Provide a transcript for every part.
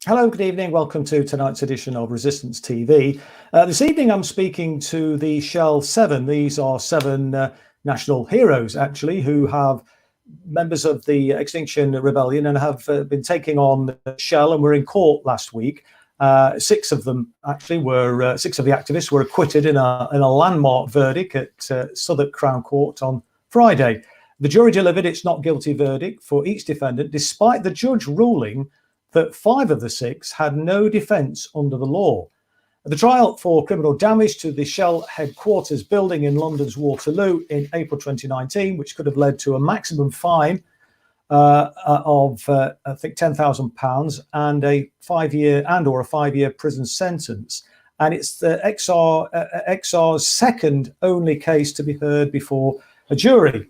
Hello, good evening. Welcome to tonight's edition of Resistance TV. This evening I'm speaking to the Shell 7. These are 7 national heroes, actually, who have members of the Extinction Rebellion and have been taking on Shell and were in court last week. 6 of them actually were, 6 of the activists were acquitted in a landmark verdict at Southwark Crown Court on Friday. The jury delivered its not guilty verdict for each defendant, despite the judge ruling that 5 of the 6 had no defence under the law. The trial for criminal damage to the Shell headquarters building in London's Waterloo in April 2019, which could have led to a maximum fine of I think £10,000 and a 5-year prison sentence. And it's the XR's second only case to be heard before a jury.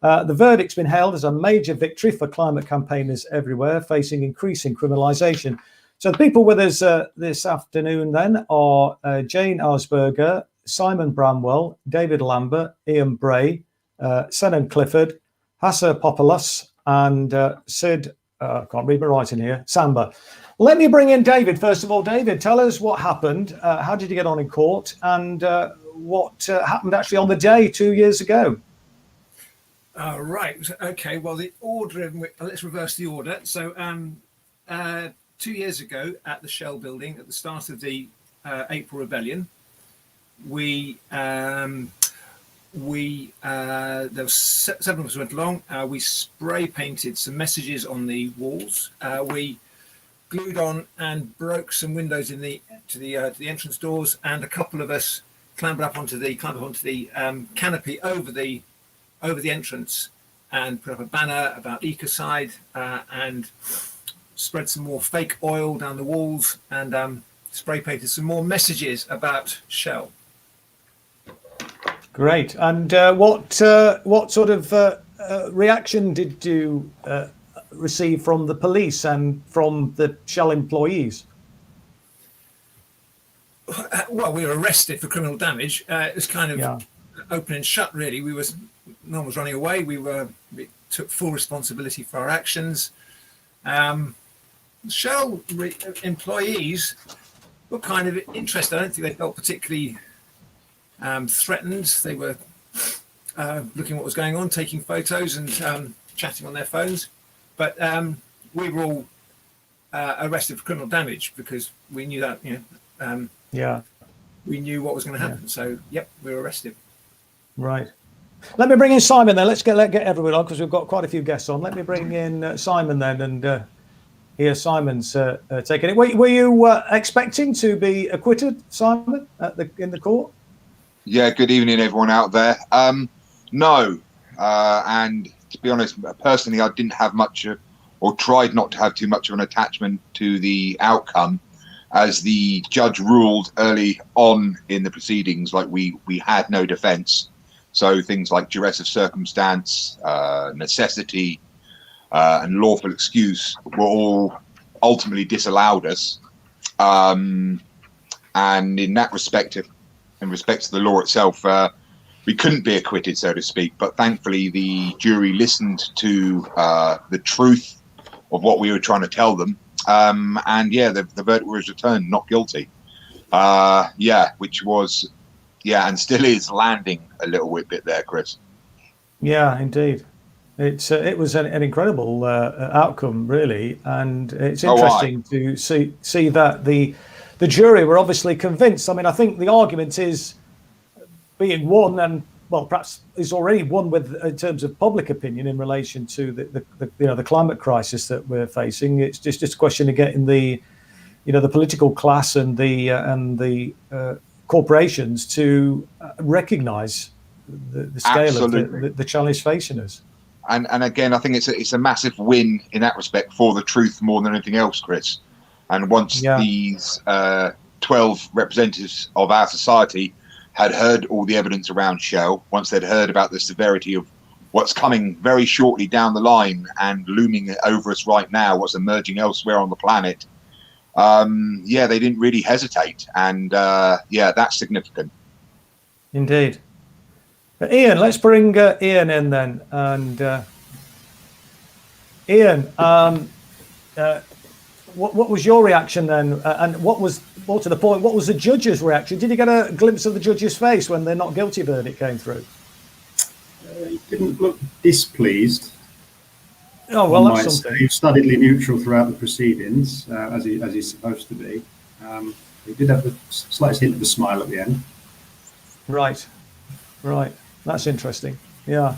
The verdict's been hailed as a major victory for climate campaigners everywhere, facing increasing criminalisation. So the people with us this afternoon then are Jane Arsberger, Simon Bramwell, David Lambert, Ian Bray, Senan Clifford, Hassa Popoulos, and Sid, I can't read my writing here, Samba. Let me bring in David. First of all, David, tell us what happened. How did you get on in court? And what happened actually on the day 2 years ago? Right. Okay. Well, the order. Let's reverse the order. So, 2 years ago, at the Shell building, at the start of the April Rebellion, there were 7 of us went along. We spray painted some messages on the walls. We glued on and broke some windows to the entrance doors, and a couple of us clambered up onto the canopy over the entrance and put up a banner about ecocide and spread some more fake oil down the walls and spray painted some more messages about Shell. Great. And what sort of reaction did you receive from the police and from the Shell employees? Well, we were arrested for criminal damage. It was kind of open and shut, really. No one was running away. We took full responsibility for our actions. Shell employees were kind of interested. I don't think they felt particularly threatened. They were looking at what was going on, taking photos and chatting on their phones. But we were all arrested for criminal damage because we knew that, we knew what was going to happen. So, yep, we were arrested. Right. Let me bring in Simon then. Let's get everyone on because we've got quite a few guests on. Let me bring in Simon then and hear Simon's taking it. Were you expecting to be acquitted, Simon, in the court? Yeah, good evening, everyone out there. No, and to be honest, personally, I didn't have much or tried not to have too much of an attachment to the outcome, as the judge ruled early on in the proceedings like we had no defence. So things like duress of circumstance, necessity, and lawful excuse were all ultimately disallowed us. And in that respect, in respect to the law itself, we couldn't be acquitted, so to speak. But thankfully, the jury listened to the truth of what we were trying to tell them. And yeah, the verdict was returned not guilty. Which was, and still is landing a little bit there, Chris. Yeah, indeed. It was an incredible outcome, really, and it's interesting to see that the jury were obviously convinced. I mean, I think the argument is being won, and well, perhaps is already won in terms of public opinion in relation to the climate crisis that we're facing. It's just a question of getting the political class and the corporations to recognise the scale of the challenge facing us. And again, I think it's a massive win in that respect for the truth more than anything else, Chris. And once these 12 representatives of our society had heard all the evidence around Shell, once they'd heard about the severity of what's coming very shortly down the line and looming over us right now, what's emerging elsewhere on the planet, they didn't really hesitate. And that's significant. Indeed. Ian, let's bring Ian in then. And Ian, what was your reaction then? And what was, more to the point, what was the judge's reaction? Did you get a glimpse of the judge's face when the not guilty verdict came through? He didn't look displeased. Oh, well, that's something. He was studiedly neutral throughout the proceedings, as he's supposed to be. He did have the slightest hint of a smile at the end. Right. That's interesting. Yeah.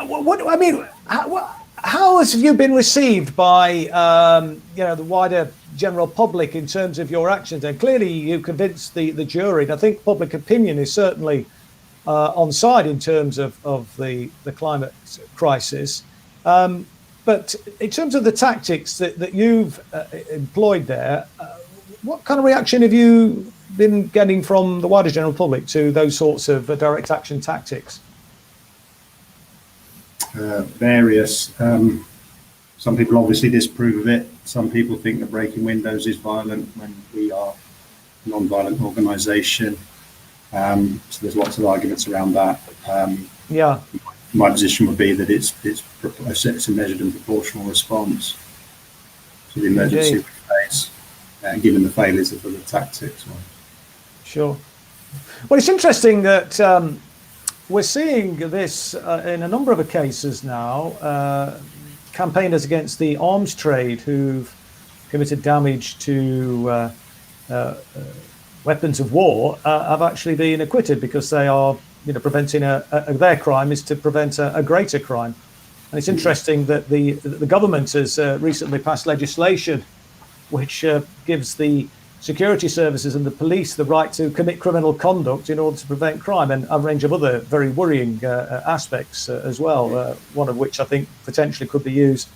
What I mean, how have you been received by the wider general public in terms of your actions? And clearly, you convinced the jury. And I think public opinion is certainly on side in terms of the climate crisis. But in terms of the tactics that you've employed there, what kind of reaction have you been getting from the wider general public to those sorts of direct action tactics? Various. Some people obviously disapprove of it. Some people think that breaking windows is violent when we are a non-violent organisation. So there's lots of arguments around that. My position would be that it's a measured and proportional response to the emergency we face, given the failures of the tactics. Sure. Well, it's interesting that we're seeing this in a number of cases now. Campaigners against the arms trade who've committed damage to weapons of war have actually been acquitted because they are, preventing their crime is to prevent a greater crime. And it's interesting that the government has recently passed legislation which gives the security services and the police the right to commit criminal conduct in order to prevent crime, and a range of other very worrying aspects as well, one of which I think potentially could be used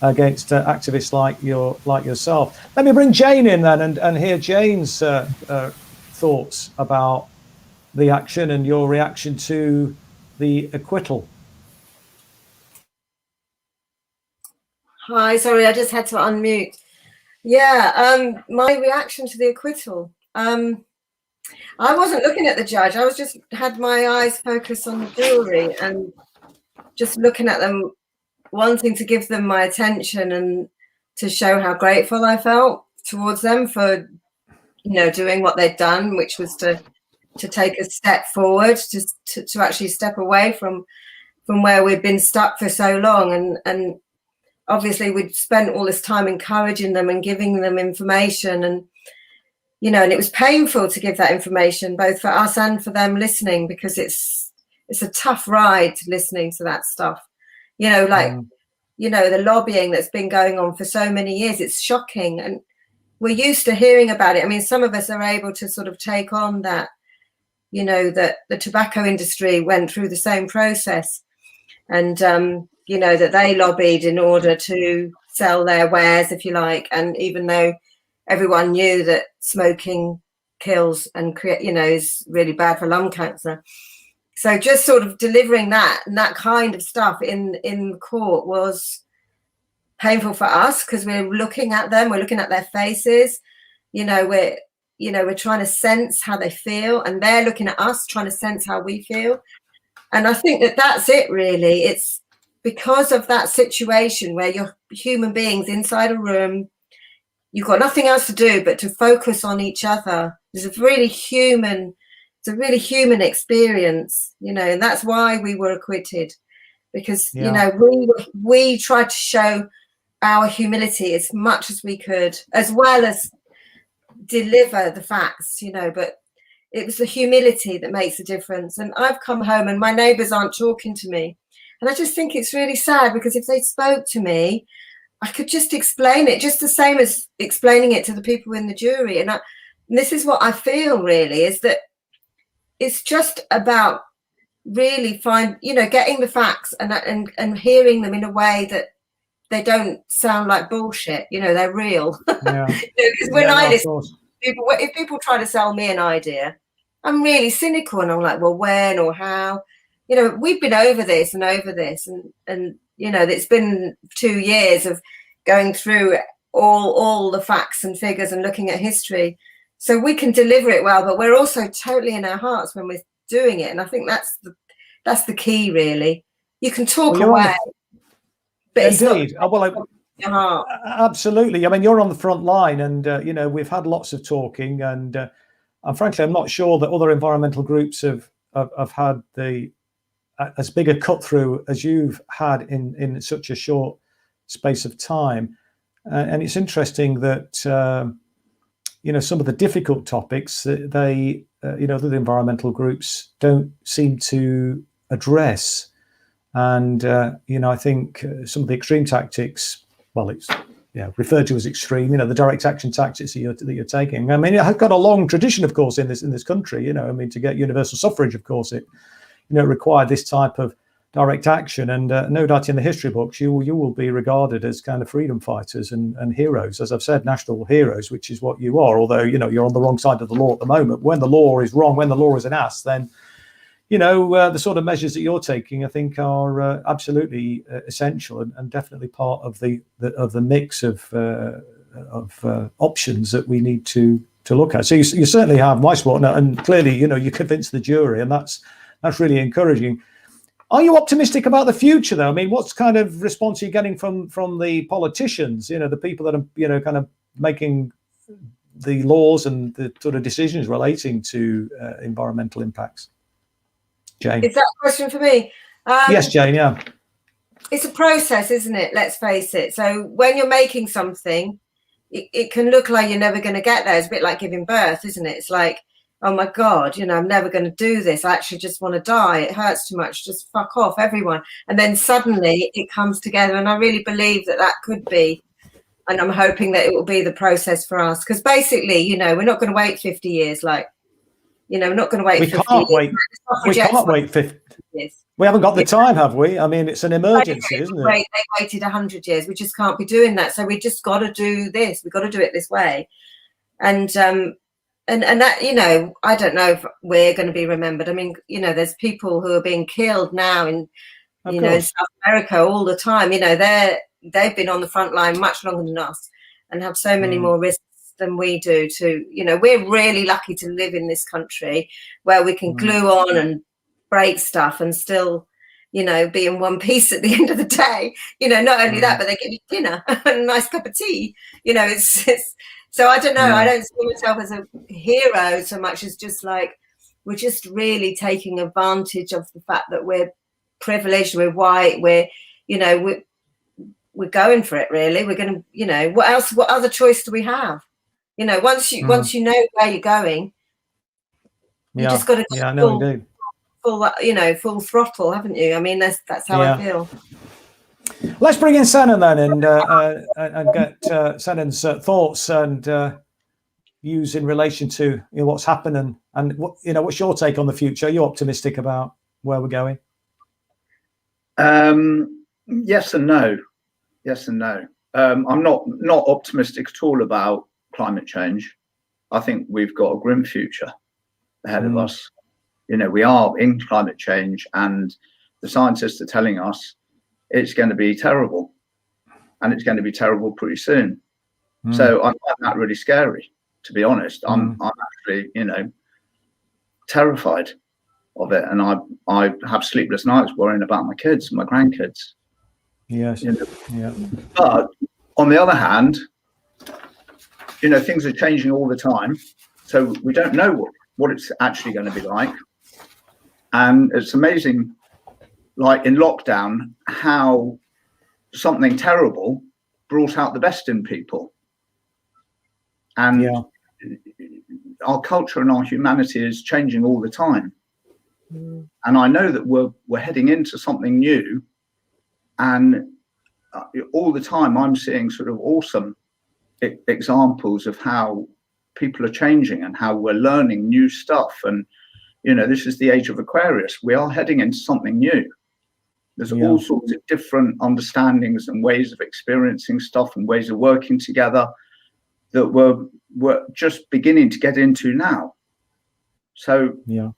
against activists like yourself. Let me bring Jane in then and hear Jane's thoughts about the action and your reaction to the acquittal. Hi, sorry, I just had to unmute. Yeah, my reaction to the acquittal. I wasn't looking at the judge. I was just had my eyes focused on the jury and just looking at them, wanting to give them my attention and to show how grateful I felt towards them for, doing what they'd done, which was to take a step forward, to actually step away from where we'd been stuck for so long. And obviously we'd spent all this time encouraging them and giving them information, and and it was painful to give that information, both for us and for them listening, because it's a tough ride listening to that stuff. The lobbying that's been going on for so many years, it's shocking, and we're used to hearing about it. I mean, some of us are able to sort of take on that, that the tobacco industry went through the same process, and that they lobbied in order to sell their wares, if you like. And even though everyone knew that smoking kills and is really bad for lung cancer, so just sort of delivering that and that kind of stuff in court was painful for us, because we're looking at them, we're looking at their faces, we're trying to sense how they feel, and they're looking at us trying to sense how we feel. And I think that's it, really. It's because of that situation where you're human beings inside a room, you've got nothing else to do but to focus on each other. It's a really human experience, and that's why we were acquitted, because we tried to show our humility as much as we could, as well as deliver the facts, but it was the humility that makes a difference. And I've come home and my neighbours aren't talking to me. And I just think it's really sad, because if they spoke to me, I could just explain it, just the same as explaining it to the people in the jury. And this is what I feel, really, is that it's just about really getting the facts and hearing them in a way that they don't sound like bullshit. They're real. Yeah. Because when I listen to people, if people try to sell me an idea, I'm really cynical, and I'm like, well, when or how? We've been over this, and it's been 2 years of going through all the facts and figures and looking at history, so we can deliver it well, but we're also totally in our hearts when we're doing it. And I think that's the key, really. You can talk away, but indeed. your heart. Absolutely. I mean, you're on the front line, and you know, we've had lots of talking, and frankly, I'm not sure that other environmental groups have had as big a cut through as you've had in such a short space of time. And it's interesting that you know, some of the difficult topics that they you know, the environmental groups don't seem to address. And you know, I think some of the extreme tactics, well, it's referred to as extreme, you know, the direct action tactics that you're taking. I mean, it has got a long tradition, of course, in this country. You know, I mean, to get universal suffrage, of course, it required this type of direct action. And no doubt in the history books, you will be regarded as kind of freedom fighters and heroes, as I've said, national heroes, which is what you are. Although, you know, you're on the wrong side of the law at the moment. When the law is wrong, when the law is an ass, then, you know, the sort of measures that you're taking, I think, are absolutely essential and definitely part of the mix of options that we need to look at. So you certainly have my support, and clearly, you know, you convinced the jury, and that's really encouraging. Are you optimistic about the future, though? I mean, what's kind of response are you getting from the politicians? You know, the people that are, you know, kind of making the laws and the sort of decisions relating to environmental impacts. Jane. Is that a question for me? Yes, Jane, yeah. It's a process, isn't it? Let's face it. So when you're making something, it can look like you're never going to get there. It's a bit like giving birth, isn't it? It's like, oh my God, you know, I'm never going to do this. I actually just want to die. It hurts too much. Just fuck off, everyone. And then suddenly it comes together. And I really believe that could be, and I'm hoping that it will be the process for us. Because basically, you know, we're not going to wait 50 years like, you know, we're not going to wait. We can't wait. We can't wait 50 years. We haven't got the time, have we? I mean, it's an emergency, isn't it? They waited 100 years. We just can't be doing that. So we just got to do this. We've got to do it this way. And that, you know, I don't know if we're going to be remembered. I mean, you know, there's people who are being killed now in South America all the time. You know, they've been on the front line much longer than us and have so many more risks than we do. To, you know, we're really lucky to live in this country where we can glue on and break stuff and still, you know, be in one piece at the end of the day. You know, not only that, but they give you dinner and a nice cup of tea. You know, it's so I don't know. I don't see myself as a hero so much as just like we're just really taking advantage of the fact that we're privileged, we're white, we're going for it. Really, we're going to, you know, what other choice do we have? You know, once you know where you're going, you just got to full throttle, haven't you? I mean, that's how I feel. Let's bring in Senan then and get Senan's thoughts and views in relation to, you know, what's happened and what, you know, what's your take on the future? Are you optimistic about where we're going? Yes and no. Yes and no. I'm not optimistic at all about climate change. I think we've got a grim future ahead of us. You know, we are in climate change, and the scientists are telling us it's going to be terrible, and it's going to be terrible pretty soon. So I find that really scary, to be honest. I'm actually, you know, terrified of it, and I have sleepless nights worrying about my kids and my grandkids. Yes. You know? But on the other hand, you know, things are changing all the time, so we don't know what it's actually going to be like. And it's amazing, like in lockdown, how something terrible brought out the best in people. And our culture and our humanity is changing all the time. And I know that we're heading into something new. And all the time I'm seeing sort of awesome examples of how people are changing and how we're learning new stuff. And, you know, this is the age of Aquarius. We are heading into something new. There's all sorts of different understandings and ways of experiencing stuff and ways of working together that we're just beginning to get into now. So in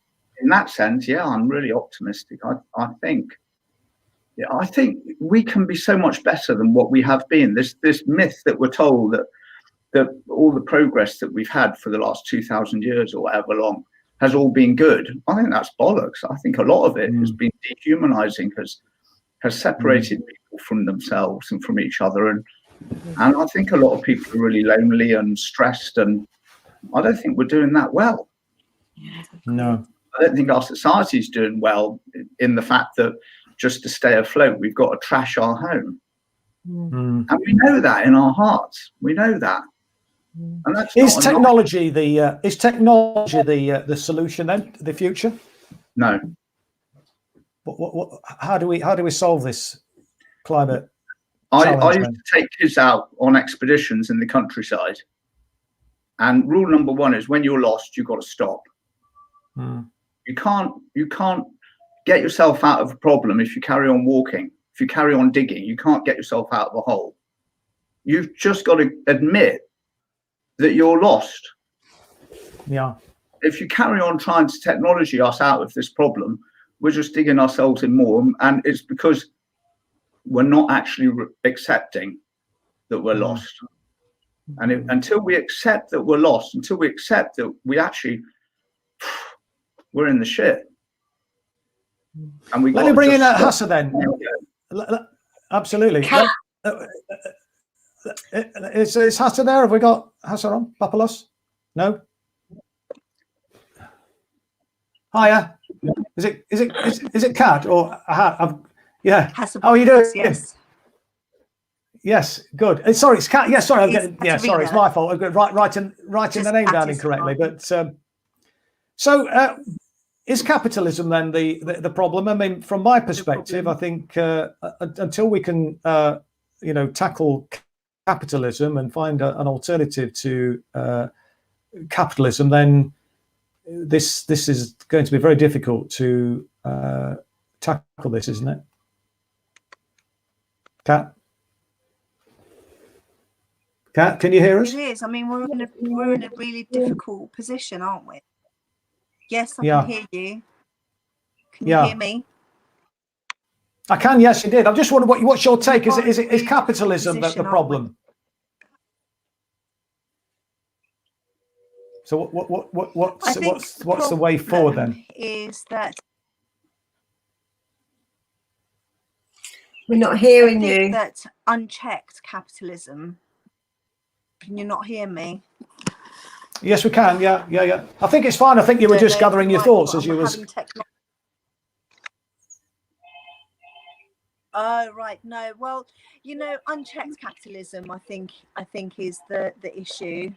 that sense, I'm really optimistic. I think we can be so much better than what we have been. This myth that we're told that all the progress that we've had for the last 2,000 years or whatever long has all been good. I think that's bollocks. I think a lot of it has been dehumanizing, has separated people from themselves and from each other. And And I think a lot of people are really lonely and stressed, and I don't think we're doing that well. No. I don't think our society is doing well in the fact that just to stay afloat, we've got to trash our home. And we know that in our hearts. We know that. And that's Is technology the solution then, the future? No. How do we solve this climate I challenge? used to take kids out on expeditions in the countryside, and rule number one is when you're lost, you've got to stop. You can't get yourself out of a problem if you carry on walking. If you carry on digging, you can't get yourself out of a hole. You've just got to admit that you're lost. Yeah. If you carry on trying to technology us out of this problem, we're just digging ourselves in more, and it's because we're not actually accepting that we're lost. And until we accept that we're lost, until we accept that we're in the shit. And let me bring in Hassa then. Absolutely. Is Hassa there? Have we got Hassa on? Papalos? No. Hiya. Is it Kat or yeah? How are you doing? Yes. Yes, good. Sorry, it's Kat. Yeah, sorry. I'm getting. Yeah, sorry, it's my fault. I've got writing the name down incorrectly. But so is capitalism then the problem? I mean, from my perspective, I think until we can tackle capitalism and find an alternative to capitalism, then this is going to be very difficult to tackle this, isn't it? Kat, can you hear us? It is. I mean, we're in a really difficult position, aren't we? Yes, I can hear you. Can you hear me? I can. Yes, you did. I'm just wondering what's your take? Is capitalism the problem? So what's the way forward then? Is that we're not hearing you? That unchecked capitalism. Can you not hear me? Yes, we can. Yeah. I think it's fine. I think you were just gathering your thoughts as you was. Oh, right. No. Well, unchecked capitalism, I think is the issue.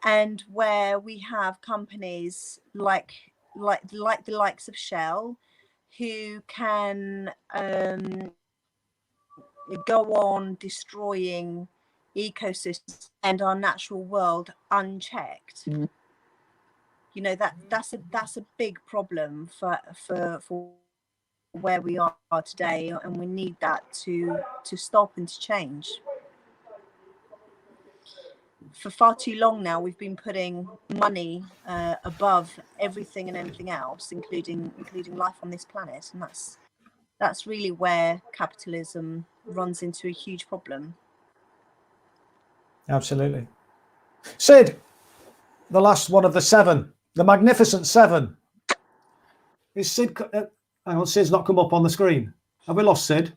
And where we have companies like the likes of Shell, who can go on destroying ecosystems and our natural world unchecked. That's a big problem for where we are today, and we need that to stop and to change. For far too long now, we've been putting money above everything and anything else, including life on this planet, and that's really where capitalism runs into a huge problem. Absolutely. Sid, the last one of the seven, the magnificent seven. Is Sid? Hang on, Sid's not come up on the screen. Have we lost Sid?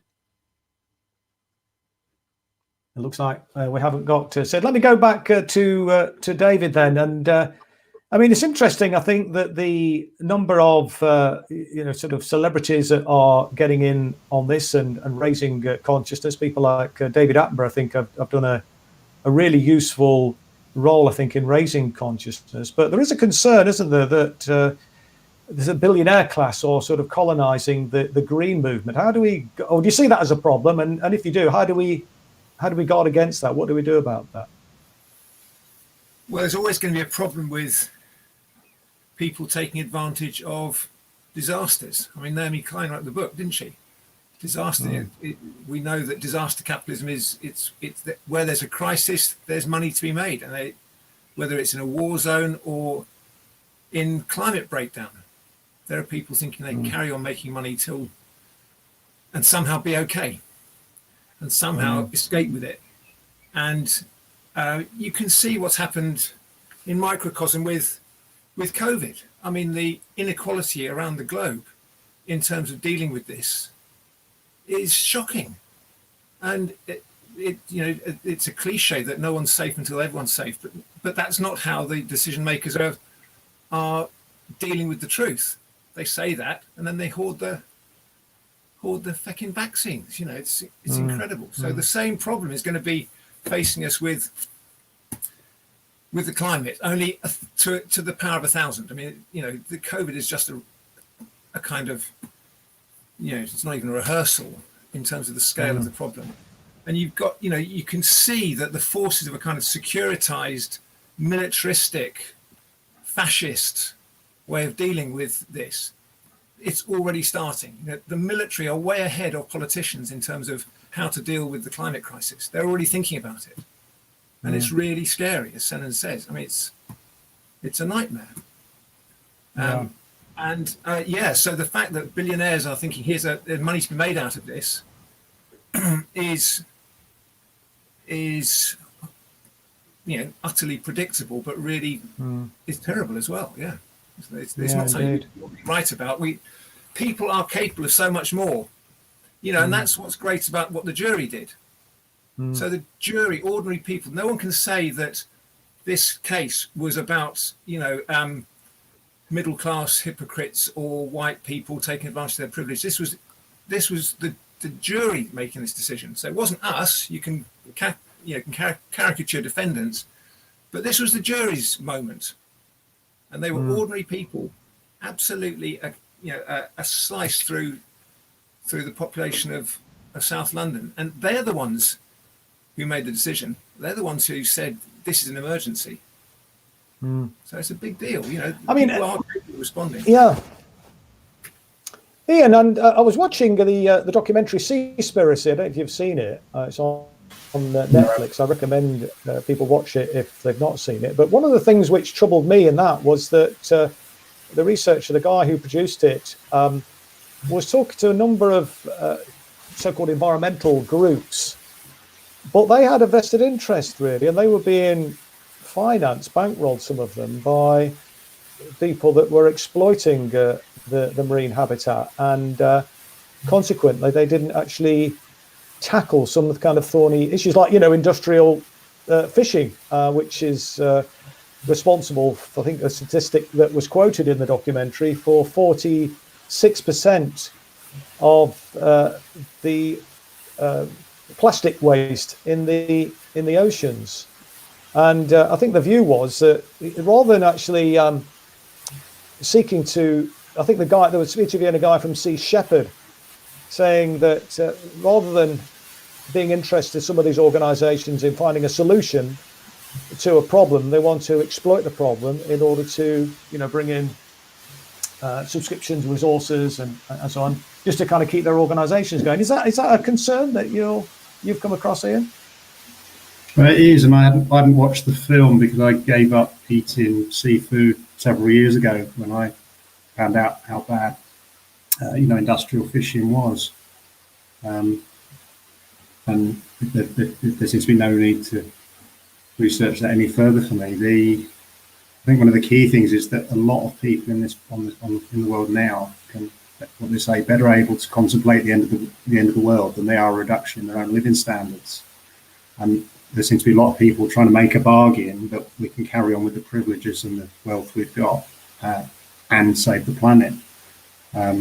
It looks like we haven't got Sid. Let me go back to David then. And I mean, it's interesting. I think that the number of sort of celebrities that are getting in on this and raising consciousness, people like David Attenborough, I think have done a really useful role, I think, in raising consciousness. But there is a concern, isn't there, that there's a billionaire class or sort of colonizing the green movement. How do we? Do you see that as a problem? And if you do, how do we guard against that? What do we do about that? Well, there's always going to be a problem with people taking advantage of disasters. I mean, Naomi Klein wrote the book, didn't she? Disaster. We know that disaster capitalism it's that where there's a crisis, there's money to be made, and whether it's in a war zone or in climate breakdown, there are people thinking they can carry on making money and somehow be okay, and somehow escape with it. And you can see what's happened in microcosm with COVID. I mean, the inequality around the globe in terms of dealing with this is shocking. And it's a cliche that no one's safe until everyone's safe, but that's not how the decision makers are dealing with the truth. They say that, and then they hoard the fucking vaccines. It's incredible. So the same problem is going to be facing us with the climate, only to the power of 1,000. I mean, the COVID is just a kind of, it's not even a rehearsal in terms of the scale of the problem. And you've got, you can see that the forces of a kind of securitized, militaristic, fascist way of dealing with this, it's already starting. The military are way ahead of politicians in terms of how to deal with the climate crisis. They're already thinking about it. And it's really scary, as Senan says. I mean, it's a nightmare. So the fact that billionaires are thinking there's money to be made out of this is utterly predictable, but really is terrible as well. Yeah, it's not something to write about. People are capable of so much more, and that's what's great about what the jury did. So the jury, ordinary people, no one can say that this case was about middle class hypocrites or white people taking advantage of their privilege. This was the jury making this decision. So it wasn't us. You can caricature defendants, but this was the jury's moment, and they were ordinary people, absolutely a slice through the population of South London, and they're the ones who made the decision. They're the ones who said this is an emergency. So it's a big deal. I mean, people are responding. Yeah. Ian, and I was watching the documentary Seaspiracy. I don't know if you've seen it. It's on Netflix. I recommend people watch it if they've not seen it. But one of the things which troubled me in that was that the researcher, the guy who produced it, was talking to a number of so-called environmental groups, but they had a vested interest, really, and they were being financed, bankrolled, some of them, by people that were exploiting the marine habitat, and consequently they didn't actually tackle some of the kind of thorny issues like industrial fishing, which is responsible for, I think, a statistic that was quoted in the documentary, for 46% of the plastic waste in the oceans. And I think the view was that rather than actually seeking to, I think there was interviewing a guy from Sea Shepherd saying that rather than being interested, some of these organisations, in finding a solution to a problem, they want to exploit the problem in order to, bring in subscriptions, resources, and so on, just to kind of keep their organisations going. Is that a concern that you've come across, Ian? Well, it is, and I hadn't watched the film because I gave up eating seafood several years ago when I found out how bad industrial fishing was, and there seems to be no need to research that any further for me. I think one of the key things is that a lot of people in the world now can, what they say, better able to contemplate the end of the world than they are a reduction in their own living standards. And there seems to be a lot of people trying to make a bargain that we can carry on with the privileges and the wealth we've got and save the planet. For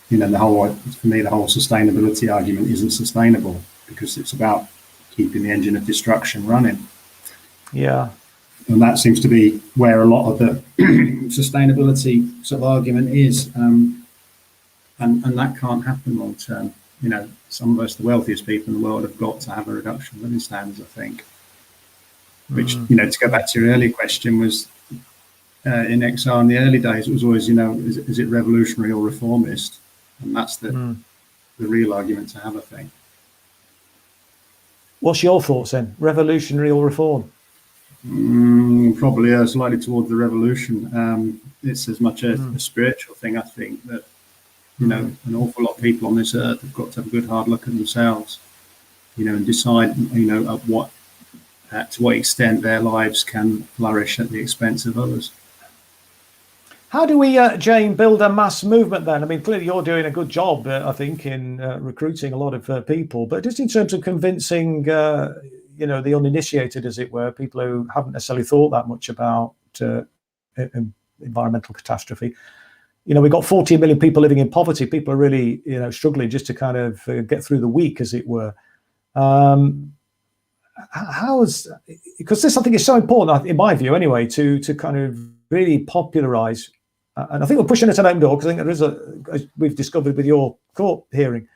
me, the whole sustainability argument isn't sustainable because it's about keeping the engine of destruction running. Yeah. And that seems to be where a lot of the sustainability sort of argument is. And that can't happen long term. Some of us, the wealthiest people in the world, have got to have a reduction in living standards, I think. Which, to go back to your earlier question, was in XR in the early days, it was always, is it revolutionary or reformist? And that's the real argument to have, I think. What's your thoughts then? Revolutionary or reform? Probably slightly towards the revolution. It's as much a spiritual thing, I think, that an awful lot of people on this earth have got to have a good hard look at themselves, and decide, to what extent their lives can flourish at the expense of others. How do we, Jane, build a mass movement then? I mean, clearly you're doing a good job, I think, in recruiting a lot of people, but just in terms of convincing, the uninitiated, as it were, people who haven't necessarily thought that much about environmental catastrophe. We've got 40 million people living in poverty. People are really, struggling just to kind of get through the week, as it were. Because this, I think, is so important, in my view, anyway, to kind of really popularise. And I think we're pushing it an open door, because I think there is as we've discovered with your court hearing.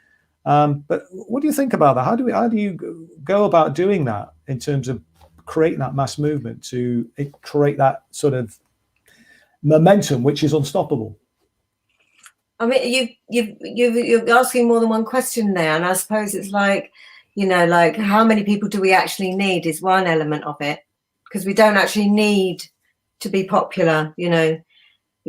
But what do you think about that? How do you go about doing that in terms of creating that mass movement to create that sort of momentum, which is unstoppable? I mean, you're asking more than one question there, and I suppose it's like, like how many people do we actually need is one element of it, because we don't actually need to be popular.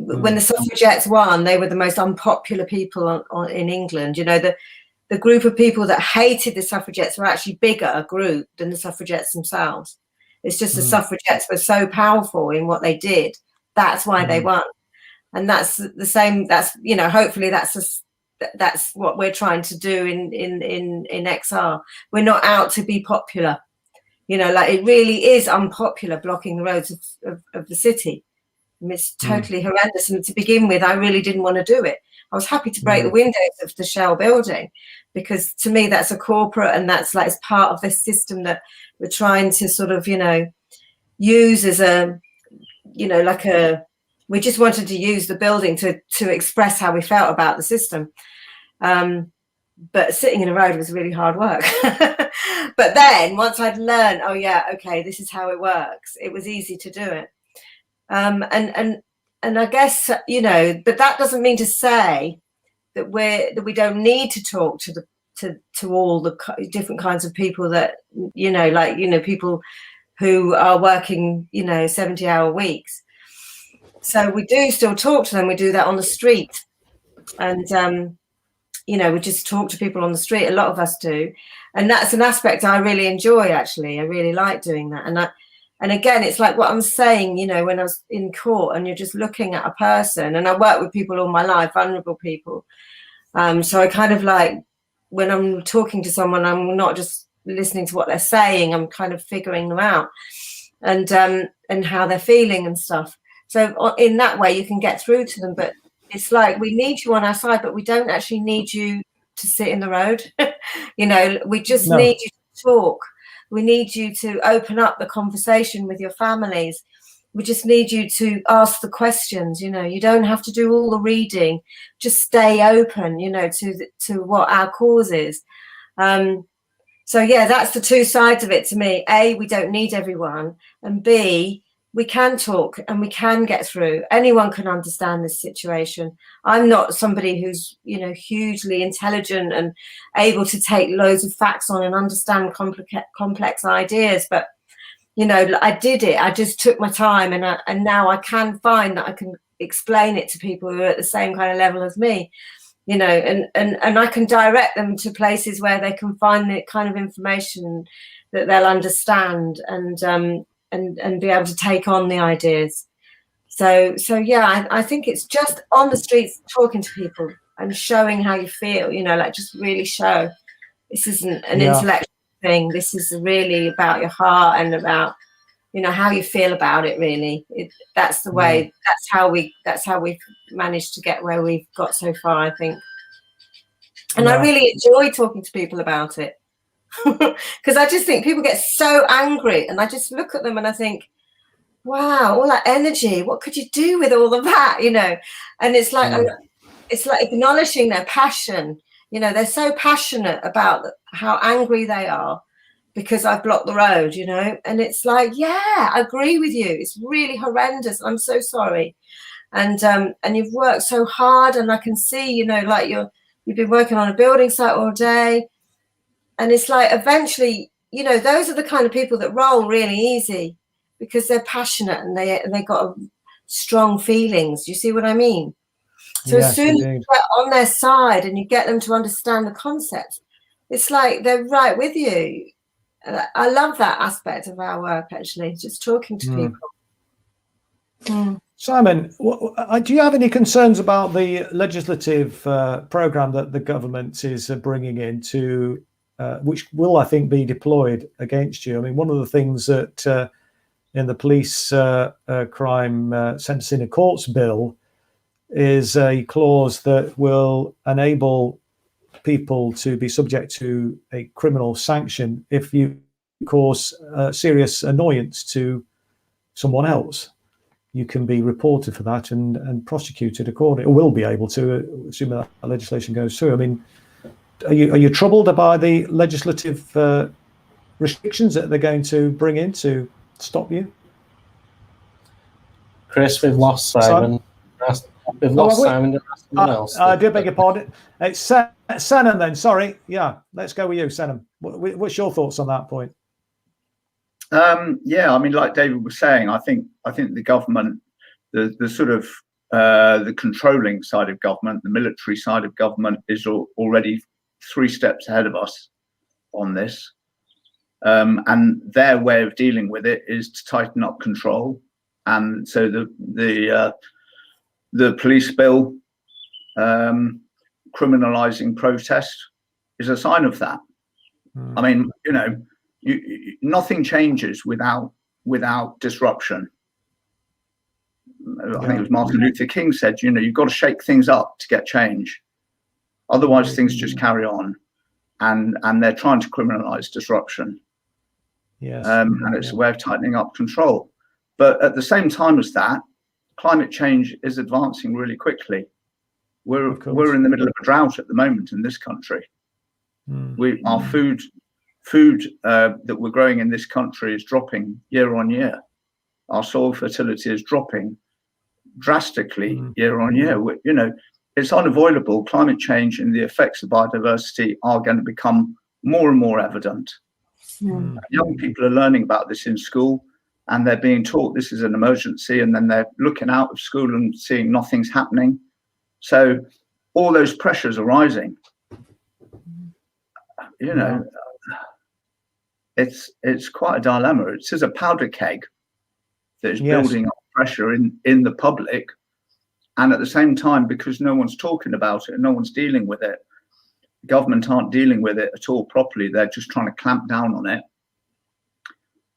When the suffragettes won, they were the most unpopular people in England. The group of people that hated the suffragettes were actually bigger group than the suffragettes themselves. It's just the suffragettes were so powerful in what they did. That's why they won. And that's the same. That's, hopefully that's what we're trying to do in XR. We're not out to be popular. Like it really is unpopular blocking the roads of the city. It's totally horrendous. And to begin with, I really didn't want to do it. I was happy to break the windows of the Shell building, because to me, that's a corporate, and that's like it's part of this system that we're trying to sort of, use as a, we just wanted to use the building to express how we felt about the system. But sitting in a road was really hard work. But then once I'd learned, oh yeah, okay, this is how it works, it was easy to do it. And I guess, but that doesn't mean to say that we don't need to talk to all the different kinds of people that, people who are working, 70-hour weeks. So we do still talk to them. We do that on the street. And, we just talk to people on the street. A lot of us do. And that's an aspect I really enjoy, actually. I really like doing that. And again, it's like what I'm saying, when I was in court and you're just looking at a person, and I work with people all my life, vulnerable people. So I kind of like, when I'm talking to someone, I'm not just listening to what they're saying, I'm kind of figuring them out and how they're feeling and stuff. So in that way, you can get through to them. But it's like, we need you on our side, but we don't actually need you to sit in the road. We just need you to talk. We need you to open up the conversation with your families. We just need you to ask the questions. You don't have to do all the reading. Just stay open, to what our cause is. So yeah, that's the two sides of it to me. A, we don't need everyone, and B, we can talk and we can get through. Anyone can understand this situation. I'm not somebody who's, hugely intelligent and able to take loads of facts on and understand complex ideas. But, I did it. I just took my time, and now I can find that I can explain it to people who are at the same kind of level as me, and I can direct them to places where they can find the kind of information that they'll understand and be able to take on the ideas. So yeah, I think it's just on the streets, talking to people and showing how you feel, just really show this isn't an intellectual thing. This is really about your heart and about, how you feel about it, really. That's the way, that's how we've managed to get where we've got so far, I think. And I really enjoy talking to people about it. Because I just think people get so angry, and I just look at them and I think, wow, all that energy, what could you do with all of that, and it's like acknowledging their passion. They're so passionate about how angry they are because I've blocked the road, and it's like, yeah, I agree with you, it's really horrendous, I'm so sorry, and you've worked so hard, and I can see, you've been working on a building site all day. And it's like, eventually, those are the kind of people that roll really easy because they're passionate and they got strong feelings. You see what I mean? So yes, as soon as you get on their side and you get them to understand the concept, it's like they're right with you. I love that aspect of our work, actually, just talking to people. Simon, do you have any concerns about the legislative programme that the government is bringing in to, which will, I think, be deployed against you? I mean, one of the things that in the police crime sentencing in courts bill is a clause that will enable people to be subject to a criminal sanction if you cause serious annoyance to someone else. You can be reported for that and prosecuted accordingly, or will be able to, assuming that legislation goes through. I mean, are you troubled by the legislative restrictions that they're going to bring in to stop you? Chris, we've lost Simon. We've lost Simon. Someone else. I do beg your pardon. It's Senham then. Sorry. Yeah, let's go with you, Senham. What's your thoughts on that point? Yeah, I mean, like David was saying, I think the government, the sort of the controlling side of government, the military side of government, is already 3 steps ahead of us on this, and their way of dealing with it is to tighten up control. And so the police bill criminalising protest is a sign of that. I mean, you know, nothing changes without disruption. I think it was Martin Luther King said, you know, you've got to shake things up to get change. Otherwise, things just carry on, and they're trying to criminalise disruption. Yes, and it's a way of tightening up control. But at the same time as that, climate change is advancing really quickly. We're in the middle of a drought at the moment in this country. Our food that we're growing in this country is dropping year on year. Our soil fertility is dropping drastically year on year. You know, it's unavoidable. Climate change and the effects of biodiversity are going to become more and more evident. Young people are learning about this in school, and they're being taught this is an emergency, and then they're looking out of school and seeing nothing's happening. So all those pressures are rising. You know, it's quite a dilemma. It's as a powder keg that is building up pressure in the public, and at the same time, because no one's talking about it and no one's dealing with it, government aren't dealing with it at all properly. They're just trying to clamp down on it.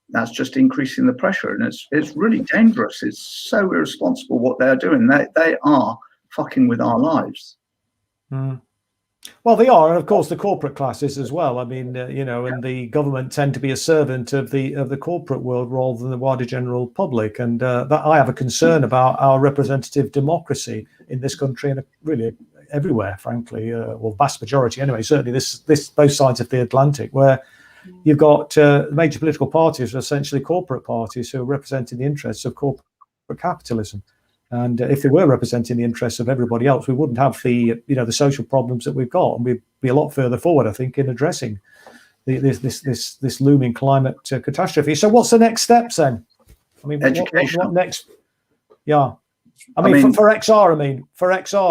That's just increasing the pressure, and it's really dangerous. It's so irresponsible what they're doing. They are fucking with our lives. Well, they are, and of course the corporate classes as well. I mean, you know, and the government tend to be a servant of the corporate world rather than the wider general public. And that I have a concern about our representative democracy in this country and really everywhere, frankly, well, vast majority anyway. Certainly, this both sides of the Atlantic, where you've got major political parties are essentially corporate parties who are representing the interests of corporate capitalism. And if they were representing the interests of everybody else, we wouldn't have the social problems that we've got, and we'd be a lot further forward, I think, in addressing this looming climate catastrophe. So, what's the next steps then? I mean, education. What next? Yeah, I mean, for XR.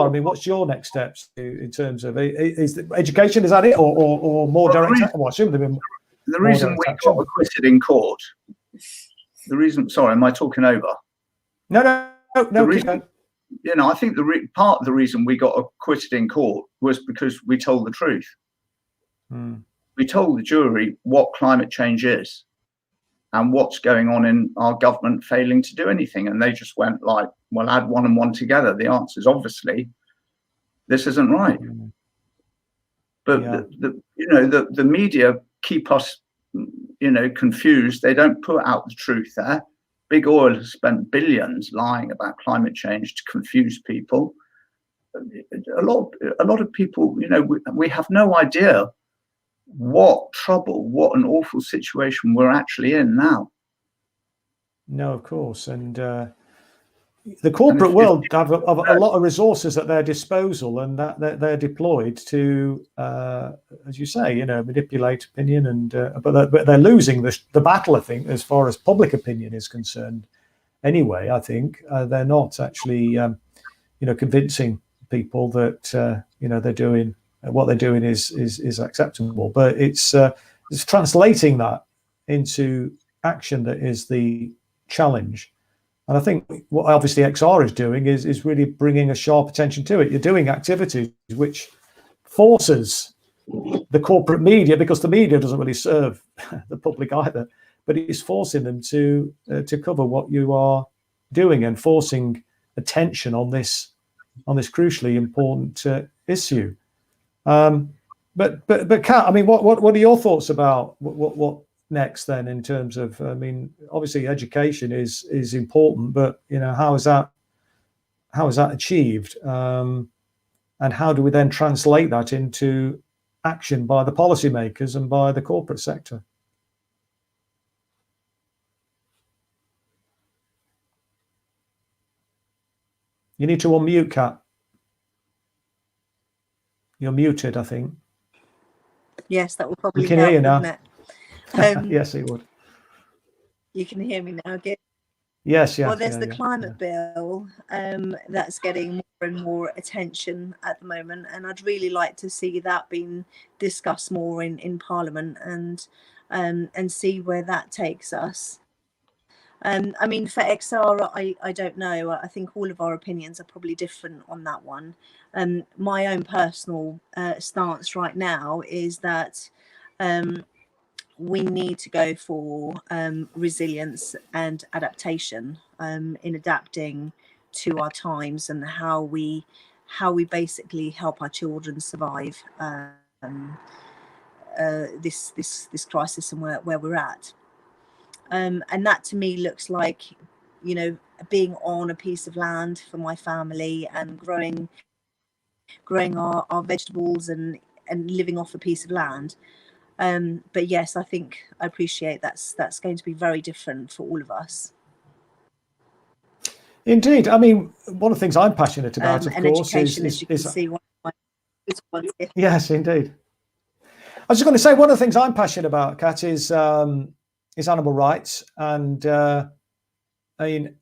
I mean, what's your next steps in terms of is education? Is that it, or more direct? I assume they've been. The reason we got acquitted in court. The reason. Sorry, am I talking over? No. The reason, you know, I think part of the reason we got acquitted in court was because we told the truth. We told the jury what climate change is and what's going on in our government failing to do anything, and they just went like, "Well, add 1 and 1 together. The answer is obviously this isn't right." But the media keep us, you know, confused. They don't put out the truth there. Big oil has spent billions lying about climate change to confuse people. A lot of people, you know, we have no idea what trouble, what an awful situation we're actually in now. No, of course. And the corporate world have a lot of resources at their disposal, and that they're deployed to, as you say, you know, manipulate opinion. And but they're losing the battle, I think, as far as public opinion is concerned. Anyway, I think they're not actually, you know, convincing people that you know they're doing what they're doing is acceptable. But it's translating that into action that is the challenge. And I think what obviously XR is doing is really bringing a sharp attention to it. You're doing activities which forces the corporate media, because the media doesn't really serve the public either, but it's forcing them to cover what you are doing and forcing attention on this crucially important issue. But Kat, I mean, what are your thoughts about what next then in terms of? I mean, obviously education is important, but you know, how is that achieved, and how do we then translate that into action by the policymakers and by the corporate sector? You need to unmute, Kat. You're muted, I think. Yes, that will probably we can help, hear you now. Yes, it would. You can hear me now, good. Yes, yeah. Well, there's the climate bill that's getting more and more attention at the moment, and I'd really like to see that being discussed more in Parliament and see where that takes us. I mean, for XR, I don't know. I think all of our opinions are probably different on that one. My own personal stance right now is that we need to go for resilience and adaptation in adapting to our times and how we basically help our children survive this crisis and where we're at. And that to me looks like, you know, being on a piece of land for my family and growing our vegetables and living off a piece of land. But yes, I appreciate that's going to be very different for all of us. Indeed. I mean, one of the things I'm passionate about, of course, education, as you can see, one of my yes, indeed. I was just going to say, one of the things I'm passionate about, Kat, is animal rights. And I mean,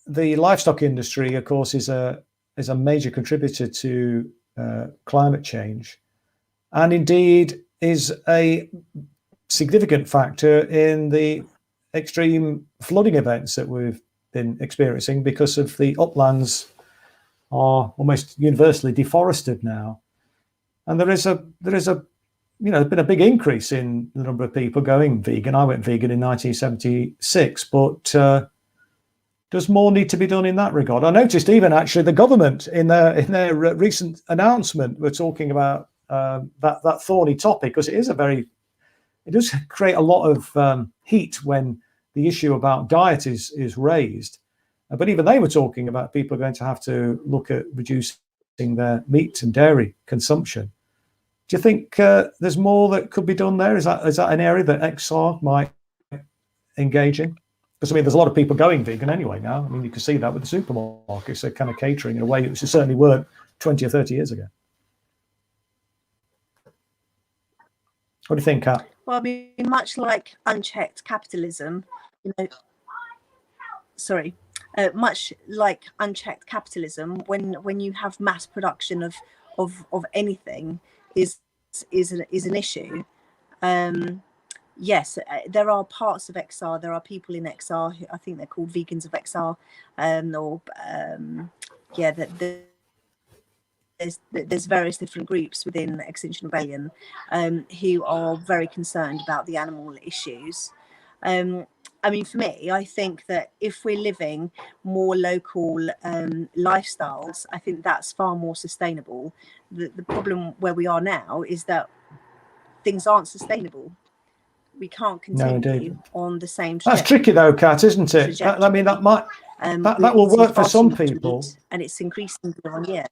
the livestock industry, of course, is a major contributor to climate change, and indeed is a significant factor in the extreme flooding events that we've been experiencing, because of the uplands are almost universally deforested now. And there is a you know, there's been a big increase in the number of people going vegan. I went vegan in 1976, but does more need to be done in that regard? I noticed even actually the government in their recent announcement were talking about that thorny topic, because it does create a lot of heat when the issue about diet is raised. But even they were talking about people are going to have to look at reducing their meat and dairy consumption. Do you think there's more that could be done there? Is that an area that XR might engage in? Because I mean, there's a lot of people going vegan anyway now. I mean, you can see that with the supermarkets. They're kind of catering in a way which certainly weren't 20 or 30 years ago. What do you think, Kat? Well, I mean, much like unchecked capitalism, you know, much like unchecked capitalism, when you have mass production of anything is an issue. Yes, there are parts of XR. There are people in XR who I think they're called vegans of XR, there's various different groups within Extinction Rebellion who are very concerned about the animal issues. I mean, for me, I think that if we're living more local lifestyles, I think that's far more sustainable. The problem where we are now is that things aren't sustainable. We can't continue on the same trajectory. That's tricky though, Kat, isn't it? I mean, that might that will work for some people, and it's increasing year on year.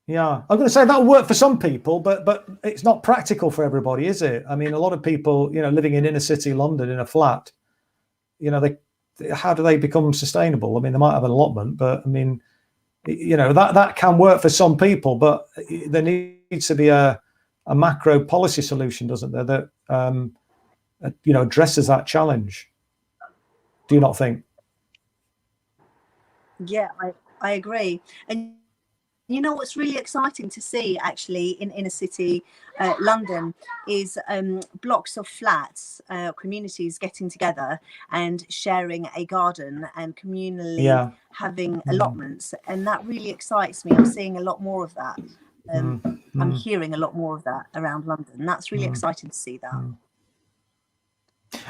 Yeah, I'm going to say that'll work for some people, but it's not practical for everybody, is it? I mean, a lot of people, you know, living in inner city London in a flat, you know, how do they become sustainable? I mean, they might have an allotment, but I mean, you know, that can work for some people, but there needs to be a macro policy solution, doesn't there, that you know, addresses that challenge. Do you not think? Yeah, I agree. And You know what's really exciting to see actually in inner city London is blocks of flats, communities getting together and sharing a garden and communally having allotments, and that really excites me. I'm seeing a lot more of that. I'm hearing a lot more of that around London. That's really exciting to see that.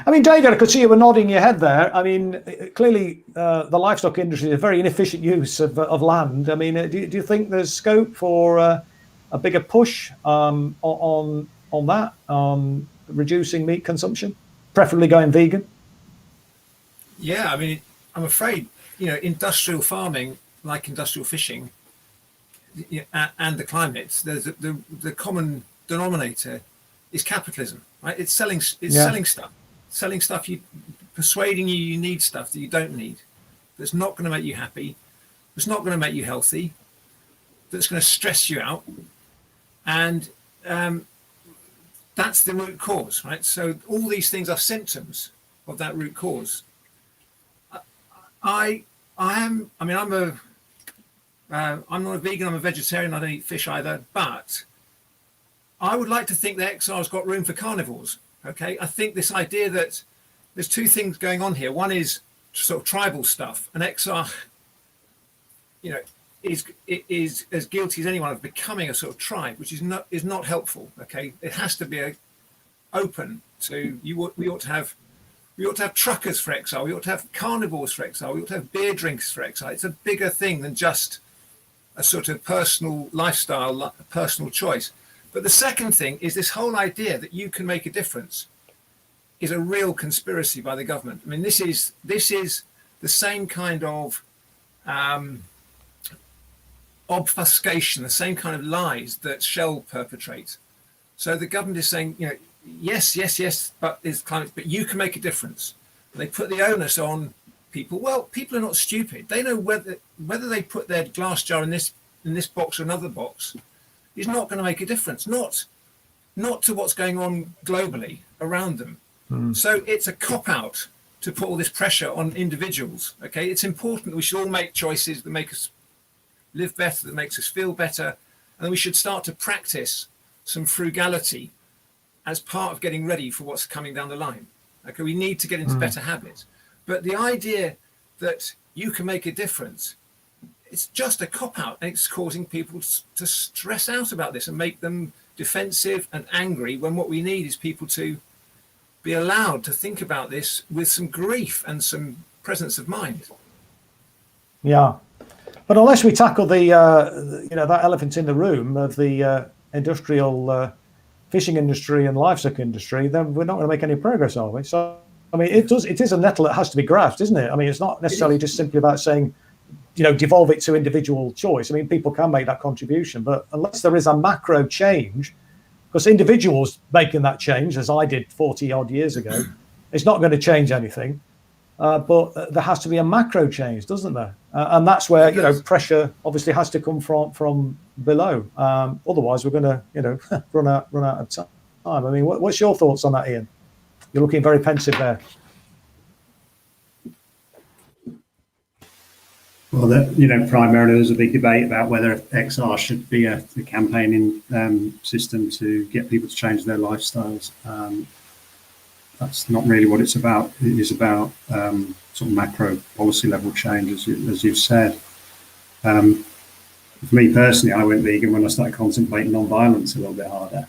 I mean, David, I could see you were nodding your head there. I mean, clearly the livestock industry is a very inefficient use of land. I mean, do you think there's scope for a bigger push on that, reducing meat consumption, preferably going vegan? Yeah, I mean, I'm afraid, industrial farming, like industrial fishing, and the climate, the common denominator is capitalism, right? It's selling stuff, persuading you need stuff that you don't need, that's not going to make you happy, that's not going to make you healthy, that's going to stress you out, and that's the root cause, right? So all these things are symptoms of that root cause. I'm not a vegan, I'm a vegetarian, I don't eat fish either, but I would like to think that XR's got room for carnivores. Okay, I think this idea that there's two things going on here. One is sort of tribal stuff, and XR, is as guilty as anyone of becoming a sort of tribe, which is not helpful. Okay, it has to be open to you. We ought to have truckers for XR. We ought to have carnivores for XR. We ought to have beer drinks for XR. It's a bigger thing than just a sort of personal lifestyle, a personal choice. But the second thing is this whole idea that you can make a difference is a real conspiracy by the government. I mean, this is the same kind of obfuscation, the same kind of lies that Shell perpetrate. So the government is saying, yes, but there's climate, but you can make a difference. And they put the onus on people. Well, people are not stupid. They know whether they put their glass jar in this box or another box is not going to make a difference, not to what's going on globally around them. So it's a cop-out to put all this pressure on individuals. Okay, it's important that we should all make choices that make us live better, that makes us feel better, and we should start to practice some frugality as part of getting ready for what's coming down the line. Okay, we need to get into better habits. But the idea that you can make a difference, it's just a cop-out, and it's causing people to stress out about this and make them defensive and angry, when what we need is people to be allowed to think about this with some grief and some presence of mind. Yeah, but unless we tackle that elephant in the room of the industrial fishing industry and livestock industry, then we're not going to make any progress, are we? So, I mean, it is a nettle that has to be grasped, isn't it? I mean, it's not necessarily just simply about saying, devolve it to individual choice. I mean, people can make that contribution, but unless there is a macro change, because individuals making that change, as I did 40 odd years ago, it's not going to change anything. But there has to be a macro change, doesn't there? And that's where, pressure obviously has to come from below. Otherwise, we're going to, run out of time. I mean, what's your thoughts on that, Ian? You're looking very pensive there. Well, primarily there's a big debate about whether XR should be a campaigning system to get people to change their lifestyles. That's not really what it's about. It is about sort of macro policy level change, as you've said. For me personally, I went vegan when I started contemplating non-violence a little bit harder.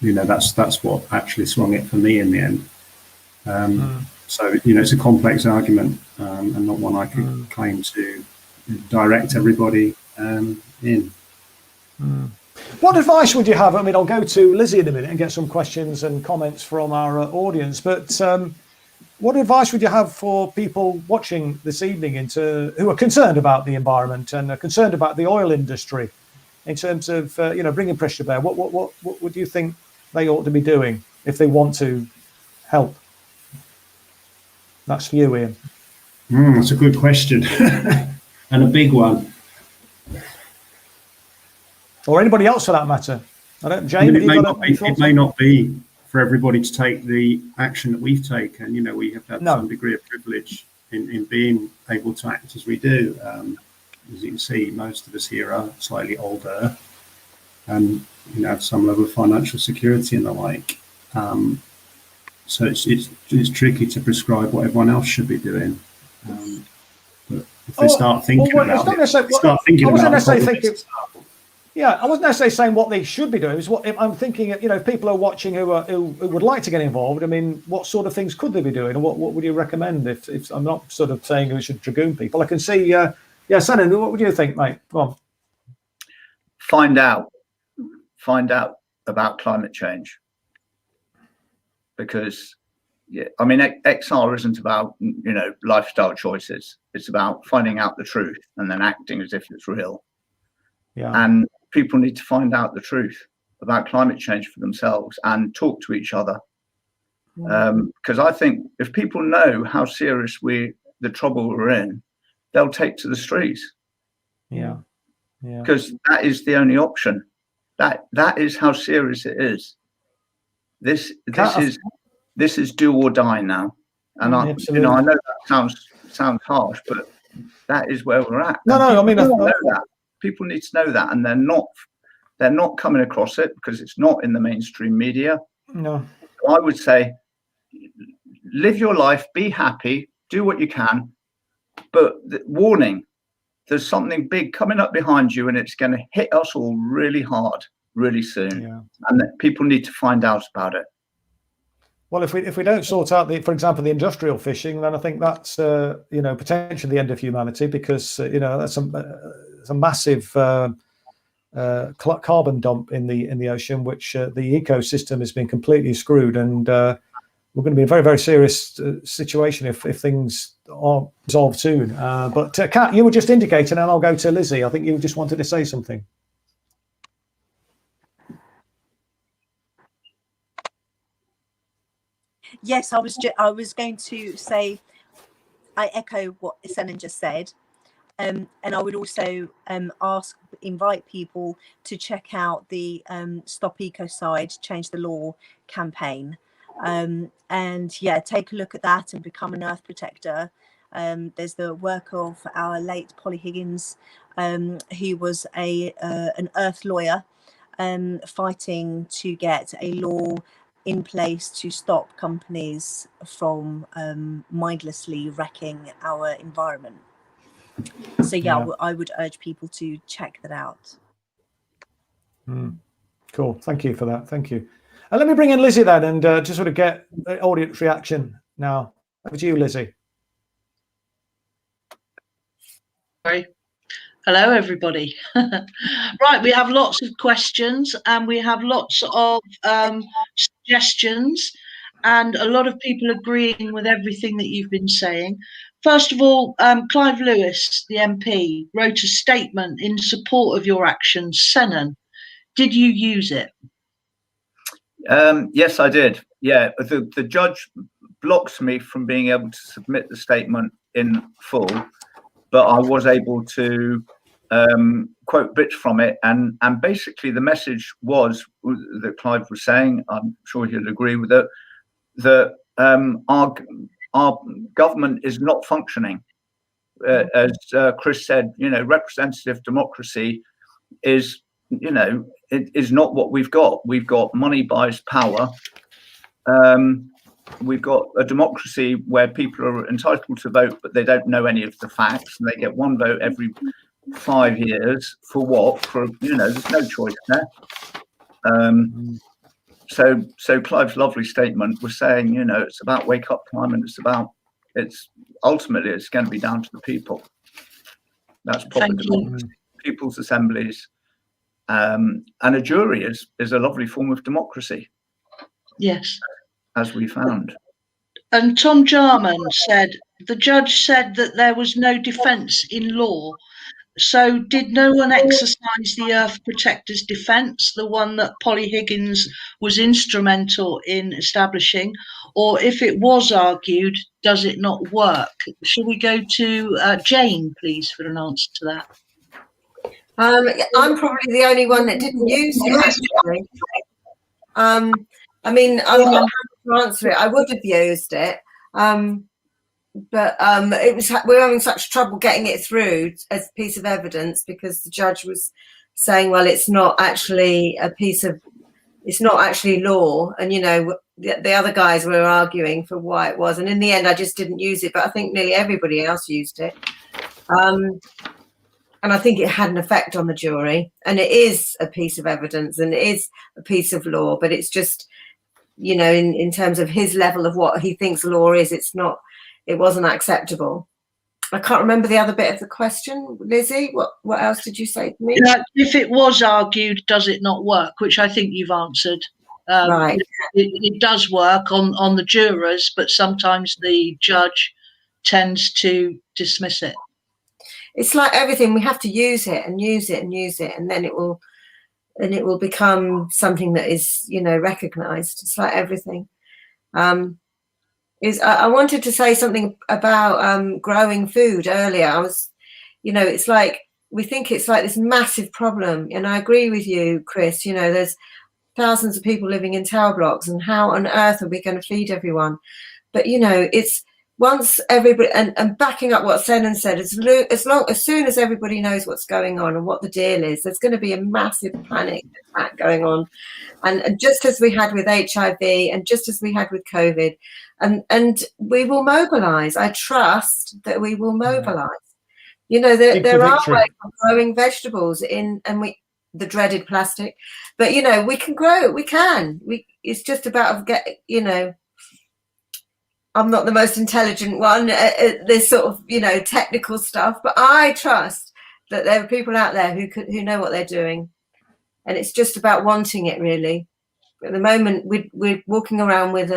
That's what actually swung it for me in the end. So, it's a complex argument and not one I could claim to direct everybody in. What advice would you have? I mean, I'll go to Lizzie in a minute and get some questions and comments from our audience. But what advice would you have for people watching this evening who are concerned about the environment and are concerned about the oil industry in terms of, bringing pressure to bear? What do you think they ought to be doing if they want to help? That's for you, Ian. That's a good question and a big one. Or anybody else for that matter. Jane, it may not be for everybody to take the action that we've taken. We have had some degree of privilege in being able to act as we do. as you can see, most of us here are slightly older and have some level of financial security and the like. So it's tricky to prescribe what everyone else should be doing. But if they start thinking about it, yeah, I wasn't necessarily saying what they should be doing. It's what I'm thinking. If people are watching who would like to get involved, I mean, what sort of things could they be doing, and what would you recommend? If I'm not sort of saying we should dragoon people, I can see. Shannon, what would you think, mate? Go on. Find out about climate change, because I mean, XR isn't about lifestyle choices. It's about finding out the truth and then acting as if it's real. Yeah. And people need to find out the truth about climate change for themselves and talk to each other. Because I think if people know how serious the trouble we're in, they'll take to the streets. Yeah. Because that is the only option. That is how serious it is. This is do or die now. And I know that sounds harsh, but that is where we're at. No, I mean, know that. People need to know that, and they're not coming across it because it's not in the mainstream media. No, I would say live your life, be happy, do what you can, but warning, there's something big coming up behind you and it's going to hit us all really hard really soon, and that people need to find out about it. Well, if we don't sort out for example, the industrial fishing, then I think that's potentially the end of humanity, because that's a massive carbon dump in the ocean, which the ecosystem has been completely screwed, and we're going to be in a very, very serious situation if things aren't resolved soon. But Kat, you were just indicating, and I'll go to Lizzie. I think you just wanted to say something. Yes, I was going to say, I echo what Senan just said, and I would also invite people to check out the Stop Ecocide, Change the Law campaign, and take a look at that and become an earth protector. There's the work of our late Polly Higgins, who was an earth lawyer, fighting to get a law in place to stop companies from mindlessly wrecking our environment. So I would urge people to check that out. Cool, thank you for that. Thank you. Let me bring in Lizzie then, and just sort of get audience reaction now. Over to you, Lizzie. Sorry. Hello, everybody. Right, we have lots of questions and we have lots of suggestions, and a lot of people agreeing with everything that you've been saying. First of all, Clive Lewis, the MP, wrote a statement in support of your actions. Senan, did you use it? Yes, I did. Yeah, the judge blocks me from being able to submit the statement in full, but I was able to quote bits from it, and basically the message was that Clive was saying, I'm sure he'll agree with it, that our government is not functioning. As Chris said, representative democracy is, it is not what we've got. We've got money buys power. We've got a democracy where people are entitled to vote, but they don't know any of the facts, and they get one vote every 5 years for what? For there's no choice there. So Clive's lovely statement was saying, it's about wake up time, and ultimately it's going to be down to the people. That's proper democracy, people's assemblies, and a jury is a lovely form of democracy. Yes, as we found. And Tom Jarman said the judge said that there was no defence in law. So did no one exercise the Earth Protector's defence, the one that Polly Higgins was instrumental in establishing? Or if it was argued, does it not work? Shall we go to Jane, please, for an answer to that? I'm probably the only one that didn't use it, actually. I mean, I'm not to answer it. I would have used it. we were having such trouble getting it through as a piece of evidence because the judge was saying, well, it's not actually law, and the other guys were arguing for why it was, and in the end I just didn't use it, but I think nearly everybody else used it, and I think it had an effect on the jury, and it is a piece of evidence and it is a piece of law, but it's just in terms of his level of what he thinks law is, it wasn't acceptable. I can't remember the other bit of the question. Lizzie, what else did you say to me? If it was argued, does it not work? Which I think you've answered. Right. It does work on the jurors, but sometimes the judge tends to dismiss it. It's like everything. We have to use it and use it and use it, and then it will become something that is, recognised. It's like everything. I wanted to say something about growing food earlier. It's like we think it's like this massive problem, and I agree with you, Chris. There's thousands of people living in tower blocks, and how on earth are we going to feed everyone? But it's once everybody, and backing up what Senan said, as soon as everybody knows what's going on and what the deal is, there's going to be a massive panic attack going on, and just as we had with HIV, and just as we had with COVID, and we will mobilise. I trust that we will mobilise. There are ways of growing vegetables the dreaded plastic, but we can grow. We can. It's just about I'm not the most intelligent one at this sort of technical stuff, but I trust that there are people out there who know what they're doing, and it's just about wanting it, really. At the moment, we're walking around with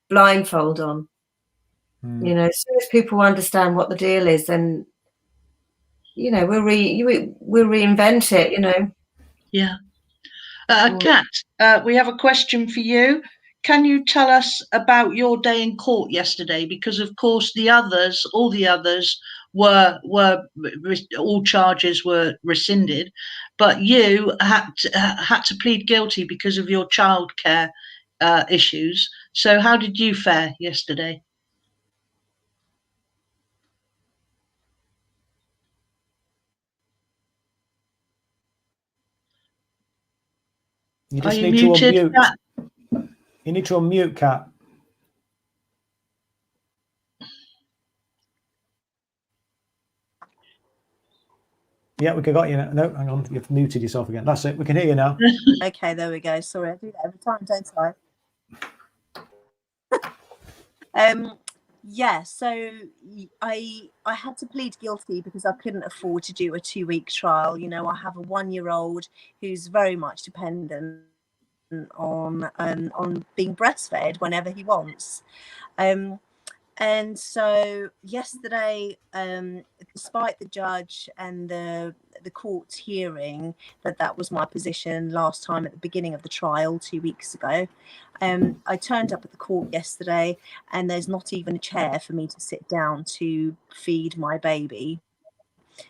blindfold on. As soon as people understand what the deal is, then we'll reinvent it. Yeah. Kat, we have a question for you. Can you tell us about your day in court yesterday? Because of course all the others all charges were rescinded, but you had to plead guilty because of your childcare issues. So how did you fare yesterday? You just need to unmute. Kat? You need to unmute, Kat. Yeah, we got you now. No, hang on. You've muted yourself again. That's it. We can hear you now. Okay, there we go. Sorry, I do that every time, don't I? Yeah, so I had to plead guilty because I couldn't afford to do a 2-week trial. I have a 1-year-old who's very much dependent on being breastfed whenever he wants. And so yesterday, despite the judge and the court's hearing that was my position last time at the beginning of the trial 2 weeks ago, I turned up at the court yesterday and there's not even a chair for me to sit down to feed my baby.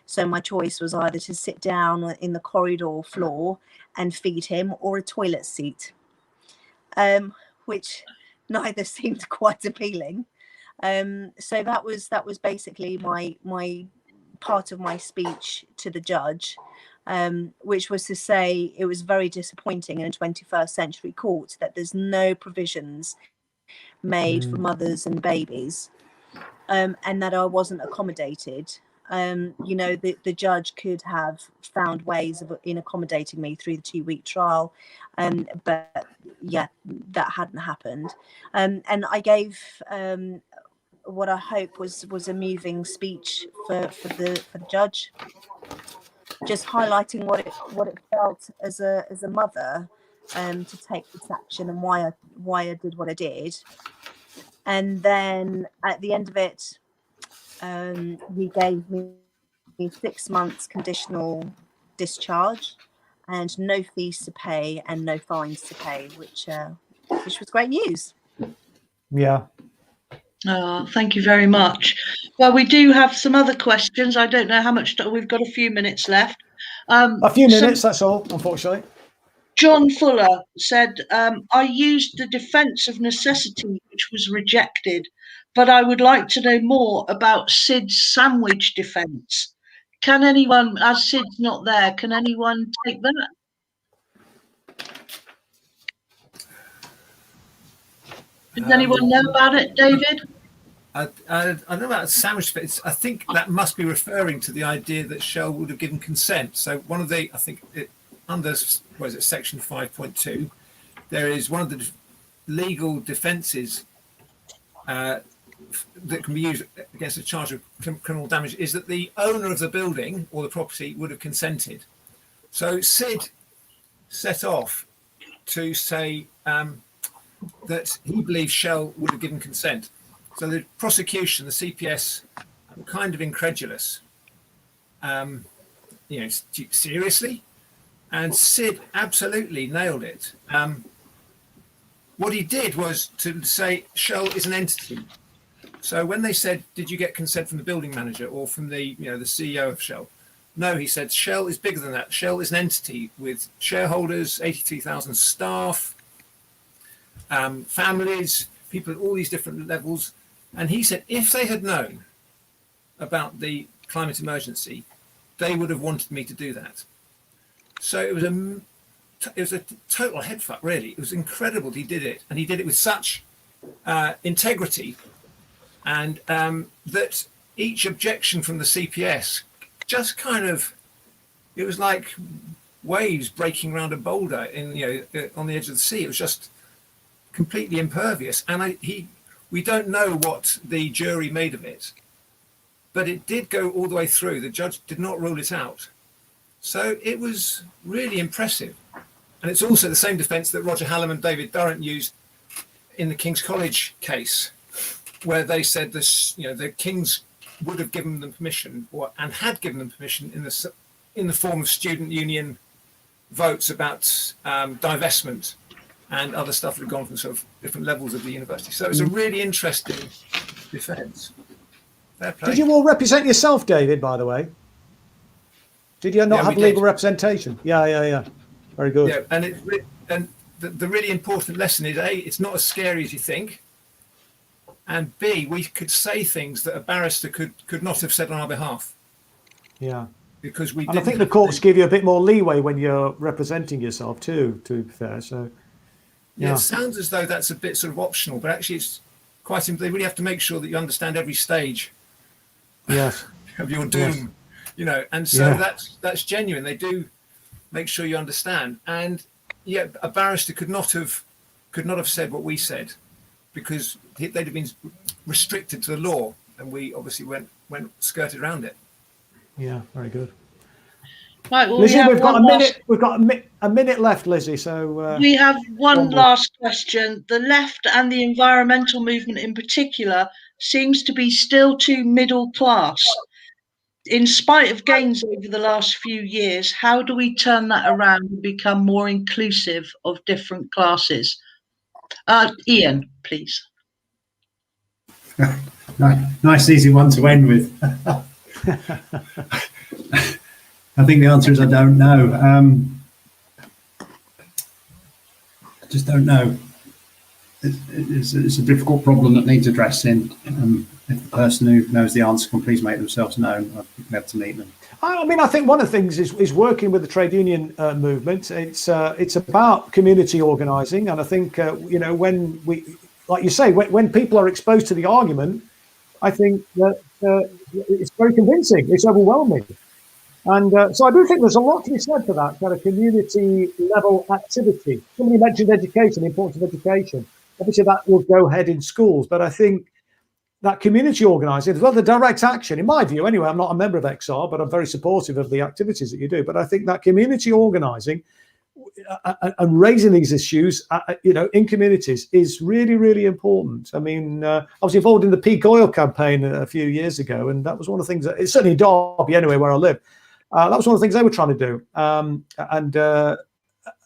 So my choice was either to sit down in the corridor floor and feed him, or a toilet seat, which neither seemed quite appealing. So that was basically my part of my speech to the judge, which was to say it was very disappointing in a 21st century court that there's no provisions made for mothers and babies, and that I wasn't accommodated. The judge could have found ways in accommodating me through the 2-week trial, but yeah, that hadn't happened. And I gave what I hope was a moving speech for the judge, just highlighting what it felt as a mother to take this action and why I did what I did. And then at the end of it, he gave me 6 months conditional discharge and no fees to pay and no fines to pay, which was great news. Yeah. Thank you very much. Well, we do have some other questions. I don't know how much we've got. A few minutes left. A few minutes, that's all, unfortunately. John Fuller said, I used the defence of necessity, which was rejected. but I would like to know more about Sid's sandwich defence. Can anyone, as Sid's not there, can anyone take that? Does anyone know about it, David? I don't know about sandwich defence. I think that must be referring to the idea that Shell would have given consent. So one of the, I think under, what is it, section 5.2, there is one of the legal defences that can be used against a charge of criminal damage is that the owner of the building or the property would have consented. So Sid set off to say that he believes Shell would have given consent. So the prosecution, the CPS, were kind of incredulous. Seriously? And Sid absolutely nailed it. What he did was to say Shell is an entity. So when they said, did you get consent from the building manager or from the CEO of Shell? No, he said Shell is bigger than that. Shell is an entity with shareholders, 83,000 staff, families, people at all these different levels. And he said if they had known about the climate emergency, they would have wanted me to do that. So it was a total headfuck, really. It was incredible he did it. And he did it with such integrity, and that each objection from the CPS just kind of, it was like waves breaking around a boulder on the edge of the sea. It was just completely impervious. And we don't know what the jury made of it, but it did go all the way through. The judge did not rule it out. So it was really impressive. And it's also the same defence that Roger Hallam and David Durrant used in the King's College case, where they said this, the Kings would have given them permission, and had given them permission in the form of student union votes about divestment and other stuff that had gone from sort of different levels of the university. So it was a really interesting defence. Fair play. Did you all represent yourself, David, by the way? Did you not have legal representation? Yeah. Very good. Yeah, and the really important lesson is, A, it's not as scary as you think, and B, we could say things that a barrister could not have said on our behalf. Yeah. Because we. And I think the courts give you a bit more leeway when you're representing yourself too, to be fair. So. Yeah, it sounds as though that's a bit sort of optional, but actually it's quite simple. They really have to make sure that you understand every stage of your doom, and so that's genuine. They do make sure you understand. And yet a barrister could not have said what we said, because they'd have been restricted to the law, and we obviously went skirted around it. Yeah, very good. Right, well, Lizzie, we've got a minute. We've got a minute left, Lizzie. So we have one last question. The left and the environmental movement in particular seems to be still too middle class. In spite of gains over the last few years, how do we turn that around and become more inclusive of different classes? Ian, please. Nice, easy one to end with. I think the answer is I don't know. I just don't know. It's a difficult problem that needs addressing. If the person who knows the answer can please make themselves known, I'd be glad to meet them. I mean, I think one of the things is working with the trade union movement. It's about community organising, and I think when we, like you say, when people are exposed to the argument, I think that it's very convincing. It's overwhelming. And so I do think there's a lot to be said for that kind of community level activity. Somebody mentioned education, the importance of education. Obviously that will go ahead in schools, but I think that community organising, as well, the direct action, in my view anyway, I'm not a member of XR, but I'm very supportive of the activities that you do. But I think that community organising and raising these issues, in communities is really, really important. I mean, I was involved in the peak oil campaign a few years ago, and that was one of the things that, it's certainly in Derby anyway, where I live. That was one of the things they were trying to do, and there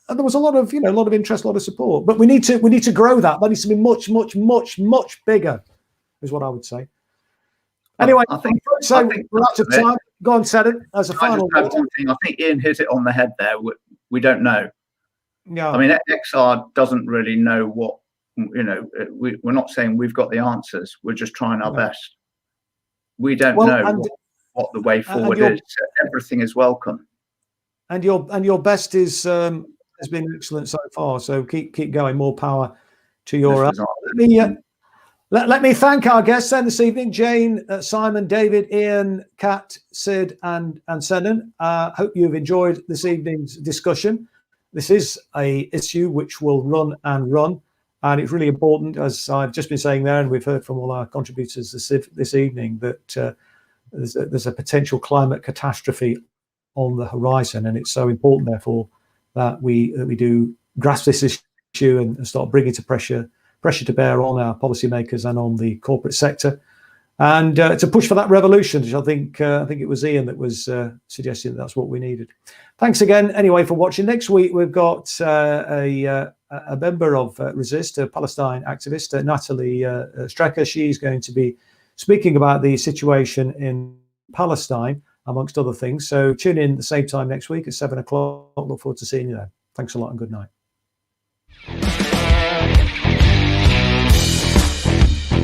was a lot of interest, a lot of support. But we need to grow that. That needs to be much, much, much, much bigger, is what I would say. Anyway, I think we're out of time. Go on, said it as a final. I think Ian hit it on the head there. We don't know. Yeah. I mean, XR doesn't really know what we're not saying we've got the answers. We're just trying our best. We don't know what the way forward is. Everything is welcome. And your best has been excellent so far. So keep going. More power to your. Let me thank our guests then this evening: Jane, Simon, David, Ian, Kat, Sid, and Senan. Hope you've enjoyed this evening's discussion. This is a issue which will run and run, and it's really important, as I've just been saying there, and we've heard from all our contributors this evening, that there's a potential climate catastrophe on the horizon, and it's so important, therefore, that we do grasp this issue and start bringing pressure to bear on our policymakers and on the corporate sector, and to push for that revolution, which I think it was Ian that was suggesting that's what we needed. Thanks again, anyway, for watching. Next week we've got a member of Resist, a Palestine activist, Natalie Strecker. She's going to be speaking about the situation in Palestine, amongst other things. So tune in the same time next week at 7 o'clock. Look forward to seeing you there. Thanks a lot and good night.